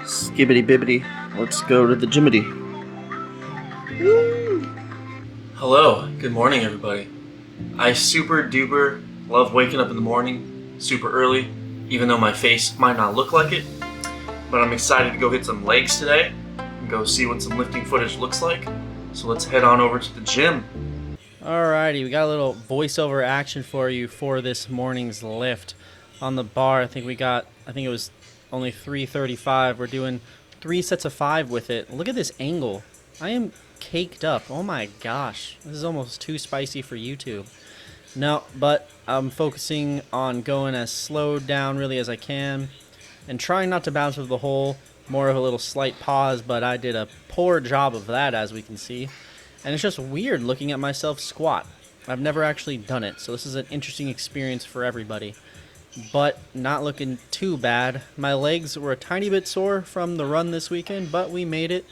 Skibbity bibbity. Let's go to the gymity. Hello, good morning everybody. I super duper love waking up in the morning, super early, even though my face might not look like it. But I'm excited to go hit some legs today and go see what some lifting footage looks like. So let's head on over to the gym. Alrighty, we got a little voiceover action for you for this morning's lift. On the bar, I think it was only 335. We're doing 3 sets of 5 with it. Look at this angle. I am caked up. Oh my gosh. This is almost too spicy for YouTube. No, but I'm focusing on going as slowed down really as I can and trying not to bounce over the hole. More of a little slight pause, but I did a poor job of that, as we can see. And it's just weird looking at myself squat. I've never actually done it, so this is an interesting experience for everybody. But not looking too bad. My legs were a tiny bit sore from the run this weekend, but we made it.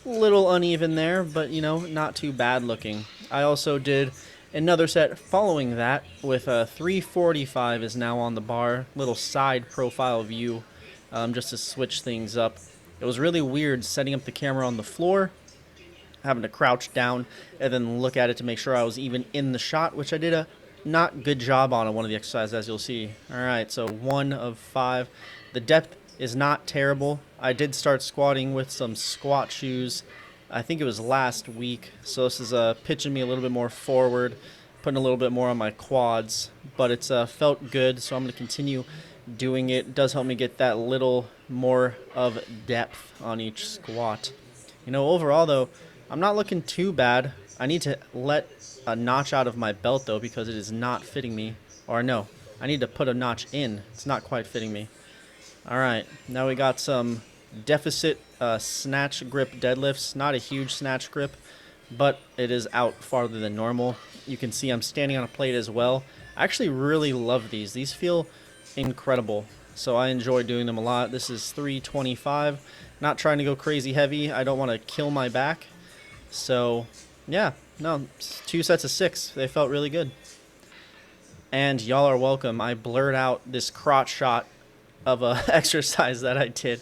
A little uneven there, but not too bad looking. I also did another set following that with a 345 is now on the bar. Little side profile view, just to switch things up. It was really weird setting up the camera on the floor, having to crouch down and then look at it to make sure I was even in the shot, which I did a not good job on one of the exercises, as you'll see. Alright, so 1 of 5. The depth is not terrible. I did start squatting with some squat shoes. I think it was last week, so this is pitching me a little bit more forward, putting a little bit more on my quads, but it's felt good, so I'm going to continue doing it. It does help me get that little more of depth on each squat. Overall though, I'm not looking too bad. I need to let a notch out of my belt though, because it is not fitting me. Or no, I need to put a notch in. It's not quite fitting me. Alright, now we got some deficit snatch grip deadlifts. Not a huge snatch grip, but it is out farther than normal. You can see I'm standing on a plate as well. I actually really love these. These feel incredible, so I enjoy doing them a lot. This is 325. Not trying to go crazy heavy. I don't want to kill my back. So, yeah, no, 2 sets of 6. They felt really good. And y'all are welcome. I blurred out this crotch shot of a exercise that I did.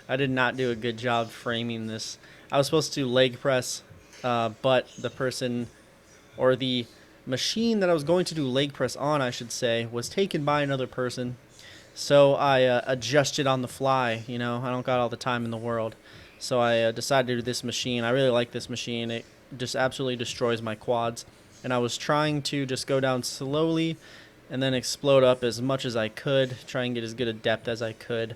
I did not do a good job framing this. I was supposed to leg press, but the person, or the machine that I was going to do leg press on, I should say, was taken by another person. So I adjusted on the fly. I don't got all the time in the world. So I decided to do this machine. I really like this machine. It just absolutely destroys my quads. And I was trying to just go down slowly and then explode up as much as I could, try and get as good a depth as I could.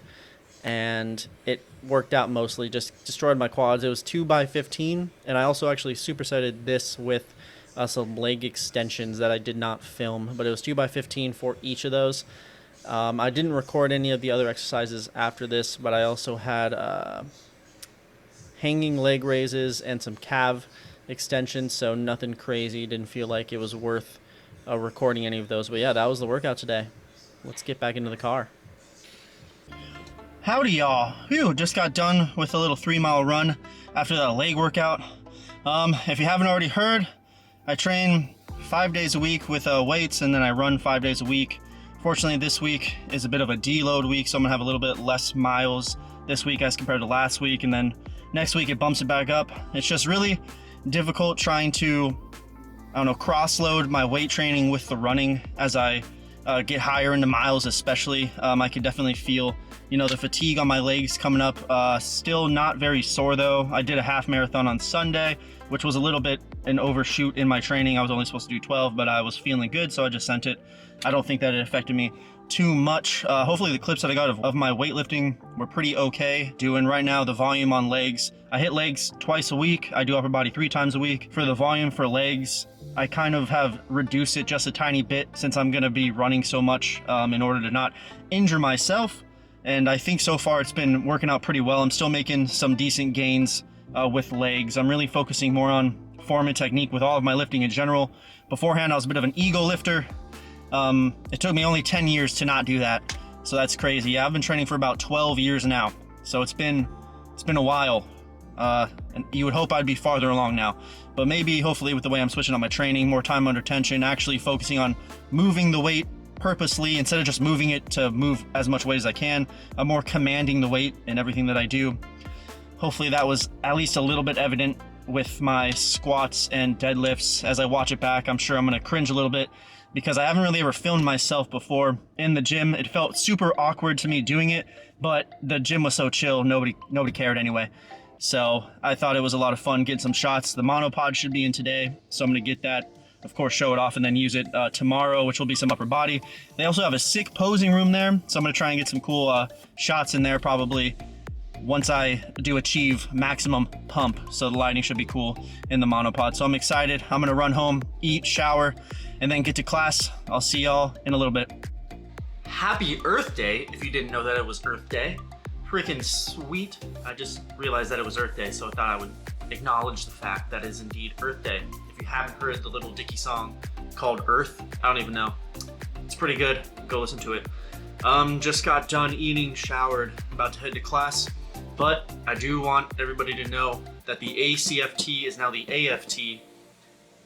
And it worked out mostly, just destroyed my quads. It was 2x15, and I also actually supersetted this with some leg extensions that I did not film, but it was 2x15 for each of those. I didn't record any of the other exercises after this, but I also had hanging leg raises and some calf extensions, so nothing crazy. Didn't feel like it was worth recording any of those. But yeah, that was the workout today. Let's get back into the car. Howdy y'all. Just got done with a little 3-mile run after that leg workout. If you haven't already heard, I train 5 days a week with weights, and then I run 5 days a week. Fortunately, this week is a bit of a deload week, so I'm gonna have a little bit less miles this week as compared to last week, and then next week it bumps it back up. It's just really difficult trying to, cross-load my weight training with the running as I get higher into miles especially. I can definitely feel, the fatigue on my legs coming up. Still not very sore though. I did a half marathon on Sunday, which was a little bit an overshoot in my training. I was only supposed to do 12, but I was feeling good, so I just sent it. I don't think that it affected me too much. Hopefully the clips that I got of my weightlifting were pretty okay. Doing right now the volume on legs. I hit legs twice a week. I do upper body 3 times a week. For the volume for legs, I kind of have reduced it just a tiny bit since I'm gonna be running so much in order to not injure myself. And I think so far it's been working out pretty well. I'm still making some decent gains with legs. I'm really focusing more on form and technique with all of my lifting in general. Beforehand, I was a bit of an ego lifter. It took me only 10 years to not do that, so that's crazy. Yeah, I've been training for about 12 years now, so it's been a while. And you would hope I'd be farther along now, but maybe hopefully with the way I'm switching up my training, more time under tension, actually focusing on moving the weight purposely, instead of just moving it to move as much weight as I can, I'm more commanding the weight in everything that I do. Hopefully that was at least a little bit evident with my squats and deadlifts. As I watch it back, I'm sure I'm gonna cringe a little bit because I haven't really ever filmed myself before in the gym. It felt super awkward to me doing it, but the gym was so chill, nobody cared anyway. So I thought it was a lot of fun getting some shots. The monopod should be in today, so I'm gonna get that, of course, show it off and then use it tomorrow, which will be some upper body. They also have a sick posing room there, so I'm gonna try and get some cool shots in there probably once I do achieve maximum pump. So the lighting should be cool in the monopod. So I'm excited. I'm gonna run home, eat, shower, and then get to class. I'll see y'all in a little bit. Happy Earth Day, if you didn't know that it was Earth Day. Freaking sweet. I just realized that it was Earth Day, so I thought I would acknowledge the fact that it is indeed Earth Day. If you haven't heard the Little Dicky song called Earth, I don't even know. It's pretty good. Go listen to it. Just got done eating, showered, about to head to class. But I do want everybody to know that the ACFT is now the AFT,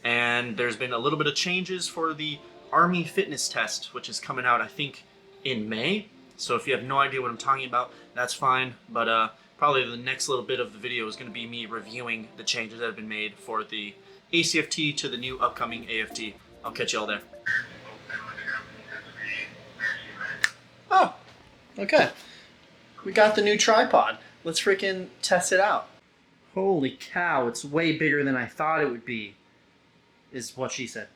and there's been a little bit of changes for the Army fitness test, which is coming out, I think, in May. So if you have no idea what I'm talking about, that's fine. But probably the next little bit of the video is going to be me reviewing the changes that have been made for the ACFT to the new upcoming AFT. I'll catch you all there. Oh, okay. We got the new tripod. Let's freaking test it out. Holy cow, it's way bigger than I thought it would be, is what she said.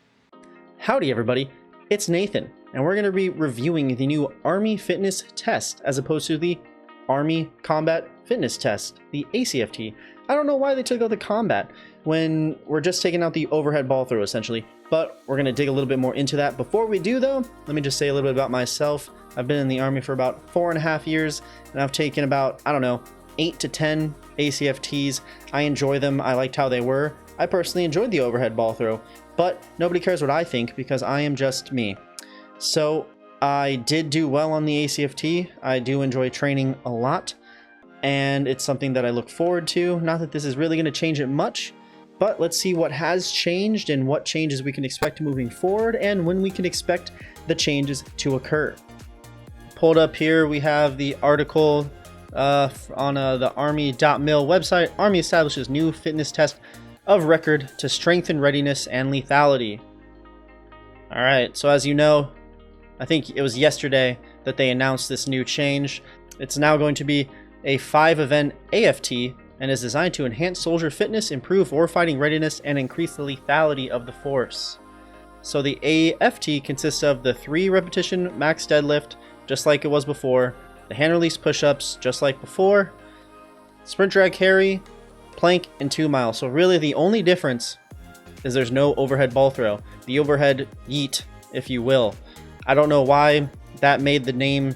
Howdy everybody, it's Nathan, and we're going to be reviewing the new Army Fitness Test as opposed to the Army Combat Fitness Test, the ACFT. I don't know why they took out the combat when we're just taking out the overhead ball throw essentially, but we're going to dig a little bit more into that. Before we do though, let me just say a little bit about myself. I've been in the Army for about 4.5 years, and I've taken about, 8 to 10 ACFTs. I enjoy them. I liked how they were. I personally enjoyed the overhead ball throw, but nobody cares what I think because I am just me. So I did do well on the ACFT. I do enjoy training a lot, and it's something that I look forward to. Not that this is really going to change it much, but let's see what has changed and what changes we can expect moving forward and when we can expect the changes to occur. Pulled up here, we have the article on the Army.mil website. Army establishes new fitness test of record to strengthen readiness and lethality. All right, so as you know, I think it was yesterday that they announced this new change. It's now going to be a 5-event AFT and is designed to enhance soldier fitness, improve warfighting readiness, and increase the lethality of the force. So the AFT consists of the 3-repetition max deadlift, just like it was before, the hand release push-ups, just like before, sprint drag carry, plank, and 2 miles. So really the only difference is there's no overhead ball throw. The overhead yeet, if you will. I don't know why that made the name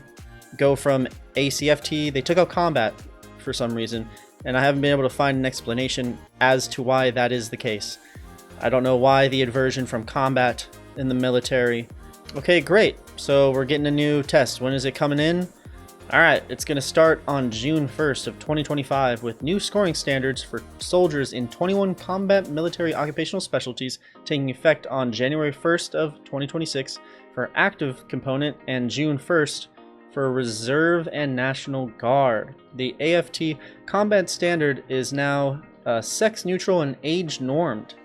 go from ACFT. They took out combat for some reason, and I haven't been able to find an explanation as to why that is the case. I don't know why the aversion from combat in the military. Okay, great. So we're getting a new test. When is it coming in? All right, it's going to start on June 1st of 2025 with new scoring standards for soldiers in 21 combat military occupational specialties taking effect on January 1st of 2026 for active component and June 1st for Reserve and National Guard. The AFT combat standard is now sex neutral and age normed.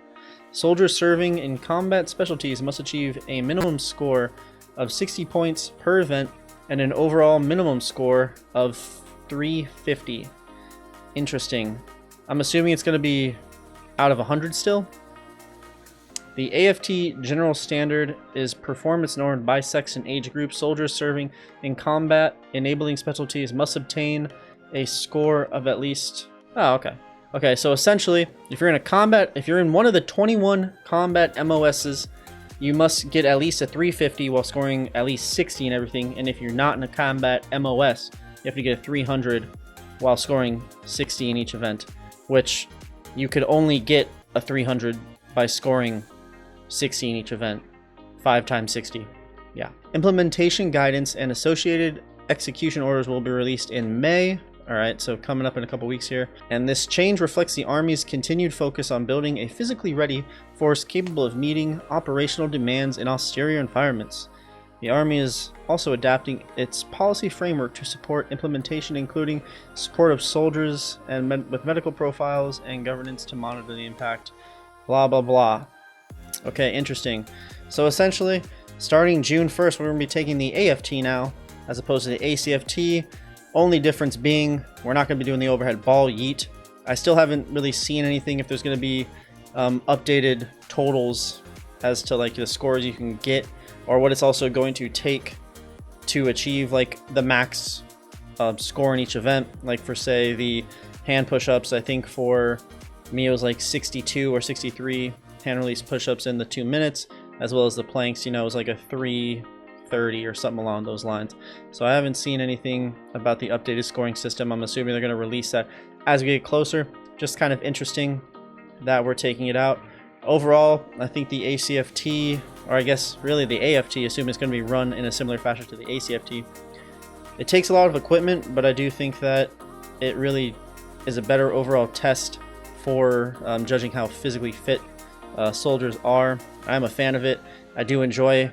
Soldiers serving in combat specialties must achieve a minimum score of 60 points per event and an overall minimum score of 350. Interesting. I'm assuming it's going to be out of 100 still. The AFT general standard is performance normed by sex and age group. Soldiers serving in combat enabling specialties must obtain a score of at least... Oh, okay. Okay, so essentially, if you're in one of the 21 combat MOSs, you must get at least a 350 while scoring at least 60 and everything. And if you're not in a combat MOS, you have to get a 300 while scoring 60 in each event, which you could only get a 300 by scoring 60 in each event. 5 times 60. Yeah. Implementation guidance and associated execution orders will be released in May. All right, so coming up in a couple weeks here. And this change reflects the Army's continued focus on building a physically ready force capable of meeting operational demands in austere environments. The Army is also adapting its policy framework to support implementation, including support of soldiers and with medical profiles and governance to monitor the impact. Blah, blah, blah. Okay, interesting. So essentially, starting June 1st, we're going to be taking the AFT now, as opposed to the ACFT. Only difference being, we're not going to be doing the overhead ball yeet. I still haven't really seen anything if there's going to be updated totals as to like the scores you can get, or what it's also going to take to achieve like the max score in each event. Like for say the hand push-ups, I think for me it was like 62 or 63 hand release push-ups in the 2 minutes, as well as the planks, you know, it was like a 330 or something along those lines. So I haven't seen anything about the updated scoring system. I'm assuming they're going to release that as we get closer. Just kind of interesting that we're taking it out. Overall, I think the ACFT, or I guess really the AFT, assuming it's going to be run in a similar fashion to the ACFT. It takes a lot of equipment, but I do think that it really is a better overall test for judging how physically fit soldiers are. I'm a fan of it. I do enjoy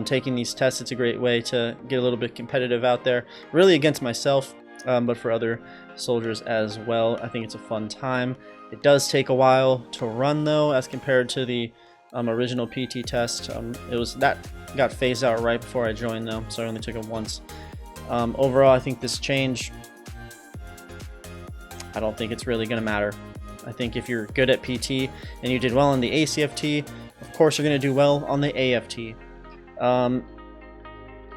taking these tests. It's a great way to get a little bit competitive out there, really against myself, but for other soldiers as well. I think it's a fun time. It does take a while to run though, as compared to the original PT test. It was that got phased out right before I joined though, so I only took it once. Overall, I think this change, I don't think it's really going to matter. I think if you're good at PT and you did well on the ACFT, of course you're going to do well on the AFT.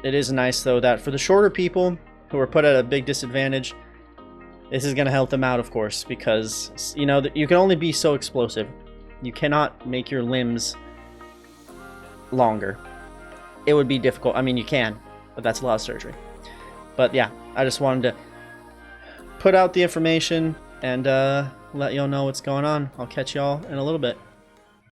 It is nice though that for the shorter people who are put at a big disadvantage, this is going to help them out, of course, because you know you can only be so explosive. You cannot make your limbs longer. It would be difficult. I mean, you can, but that's a lot of surgery. But yeah, I just wanted to put out the information and let y'all know what's going on. I'll catch y'all in a little bit.